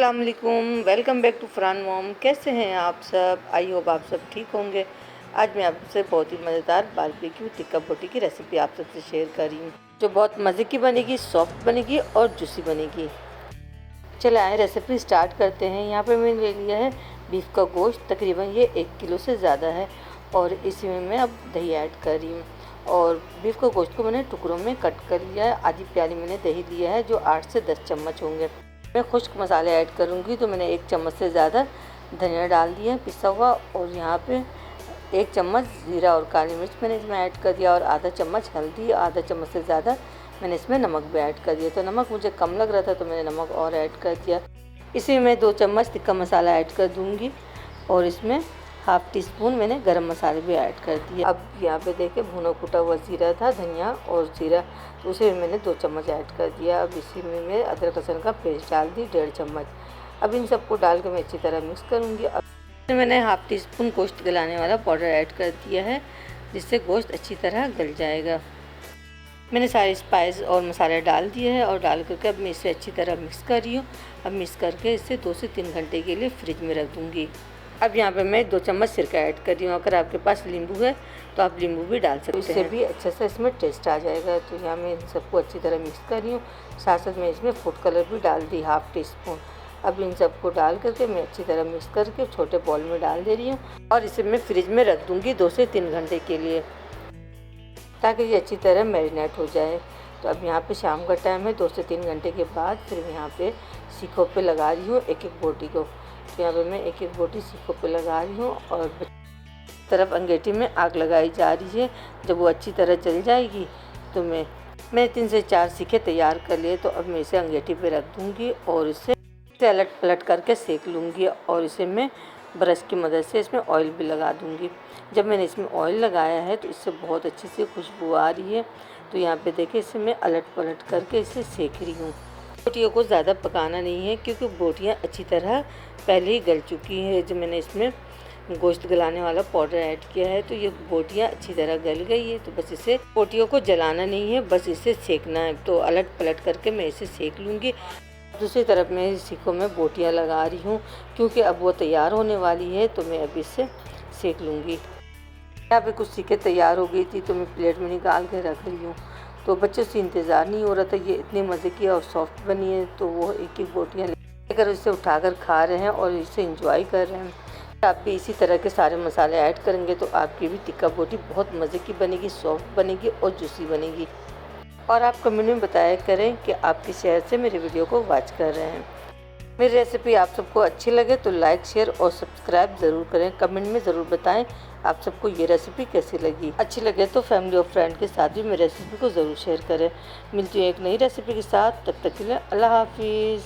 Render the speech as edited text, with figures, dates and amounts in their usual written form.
अस्सलाम वालेकुम, welcome back to Farhan mom. कैसे हैं आप सब? आई होप आप सब ठीक होंगे। आज मैं आपसे बहुत ही मज़ेदार बारबेक्यू टिक्का बोटी की रेसिपी आप सबसे शेयर कर रही हूँ, जो बहुत मज़े की बनेगी, सॉफ्ट बनेगी और जूसी बनेगी। चले आए रेसिपी स्टार्ट करते हैं। यहाँ पर मैंने ले लिया है बीफ का गोश्त, तकरीबन ये 1 किलो से ज़्यादा है और इसी में मैं अब दही ऐड कर रही हूँ। और बीफ का गोश्त को मैंने टुकड़ों में कट कर लिया है। आधी प्याली मैंने दही लिया है, जो 8 से 10 चम्मच होंगे। मैं खुश्क मसाले ऐड करूँगी, तो मैंने 1 चम्मच से ज़्यादा धनिया डाल दिया पिसा हुआ, और यहाँ पे 1 चम्मच ज़ीरा और काली मिर्च मैंने इसमें ऐड कर दिया, और आधा चम्मच हल्दी, आधा चम्मच से ज़्यादा मैंने इसमें नमक भी ऐड कर दिया। तो नमक मुझे कम लग रहा था तो मैंने नमक और ऐड कर दिया। इसी में 2 चम्मच टिक्का मसाला ऐड कर दूँगी, और इसमें हाफ़ टी स्पून मैंने गरम मसाले भी ऐड कर दिए। अब यहाँ पे देखे भुना कुटा हुआ ज़ीरा था, धनिया और ज़ीरा, तो उसे मैंने 2 चम्मच ऐड कर दिया। अब इसी में मैं अदरक लहसुन का पेस्ट डाल दी 1.5 चम्मच। अब इन सबको डाल के मैं अच्छी तरह मिक्स करूँगी। अब मैंने हाफ़ टी स्पून गोश्त गलाने वाला पाउडर ऐड कर दिया है, जिससे गोश्त अच्छी तरह गल जाएगा। मैंने सारे स्पाइस और मसाले डाल दिए हैं, और डाल करके अब मैं इसे अच्छी तरह मिक्स कर रही हूँ। अब मिक्स करके इसे 2 से 3 घंटे के लिए फ्रिज में रख दूँगी। अब यहाँ पे मैं 2 चम्मच सिरका ऐड कर रही हूँ। अगर आपके पास नींबू है तो आप नींबू भी डाल सकते हैं, इससे भी अच्छा सा इसमें टेस्ट आ जाएगा। तो यहाँ मैं इन सबको अच्छी तरह मिक्स कर रही हूँ। साथ साथ मैं इसमें फूड कलर भी डाल दी हाफ़ टी स्पून। अब इन सबको डाल करके मैं अच्छी तरह मिक्स करके छोटे बॉल में डाल दे रही हूँ, और इसे मैं फ्रिज में रख दूँगी 2 से 3 घंटे के लिए, ताकि ये अच्छी तरह मैरिनेट हो जाए। तो अब यहाँ पे शाम का टाइम है। 2 से 3 घंटे के बाद फिर मैं यहाँ पे सीखों पे लगा रही हूँ एक एक बोटी को। तो यहाँ पे मैं एक एक बोटी सीखों पे लगा रही हूँ, और तरफ अंगीठी में आग लगाई जा रही है। जब वो अच्छी तरह जल जाएगी तो मैं 3 से 4 सीखे तैयार कर लिए। तो अब मैं इसे अंगीठी पे रख दूँगी, और इसे अलट पलट करके सेक लूँगी, और इसे मैं ब्रश की मदद से इसमें ऑयल भी लगा दूँगी। जब मैंने इसमें ऑयल लगाया है तो इससे बहुत अच्छी सी खुशबू आ रही है। तो यहाँ पे देखिए, इसे मैं अलट पलट करके इसे सेक रही हूँ। बोटियों को ज़्यादा पकाना नहीं है, क्योंकि बोटियाँ अच्छी तरह पहले ही गल चुकी है। जब मैंने इसमें गोश्त गलाने वाला पाउडर ऐड किया है तो ये बोटियाँ अच्छी तरह गल गई है। तो बस इसे बोटियों को जलाना नहीं है, बस इसे सेकना है। तो अलट पलट करके मैं इसे सेक लूँगी। दूसरी तरफ मैं सीखों में बोटियाँ लगा रही हूँ, क्योंकि अब वो तैयार होने वाली है। तो मैं अब इसे सेक लूँगी। यहाँ पे कुछ सीखें तैयार हो गई थी, तो मैं प्लेट में निकाल के रख रही हूँ। तो बच्चों से इंतज़ार नहीं हो रहा था, ये इतने मज़े की और सॉफ्ट बनी है। तो वो एक एक बोटियाँ लेकर इसे उठाकर खा रहे हैं और इसे इंजॉय कर रहे हैं। आप भी इसी तरह के सारे मसाले ऐड करेंगे तो आपकी भी टिक्का बोटी बहुत मज़े की बनेगी, सॉफ्ट बनेगी और जूसी बनेगी। और आप कमेंट में बताया करें कि आप किस शहर से मेरे वीडियो को वॉच कर रहे हैं। मेरी रेसिपी आप सबको अच्छी लगे तो लाइक, शेयर और सब्सक्राइब ज़रूर करें। कमेंट में ज़रूर बताएं आप सबको ये रेसिपी कैसी लगी। अच्छी लगे तो फैमिली और फ्रेंड के साथ भी मेरी रेसिपी को ज़रूर शेयर करें। मिलती हूँ एक नई रेसिपी के साथ, तब तक के लिए अल्लाह हाफिज़।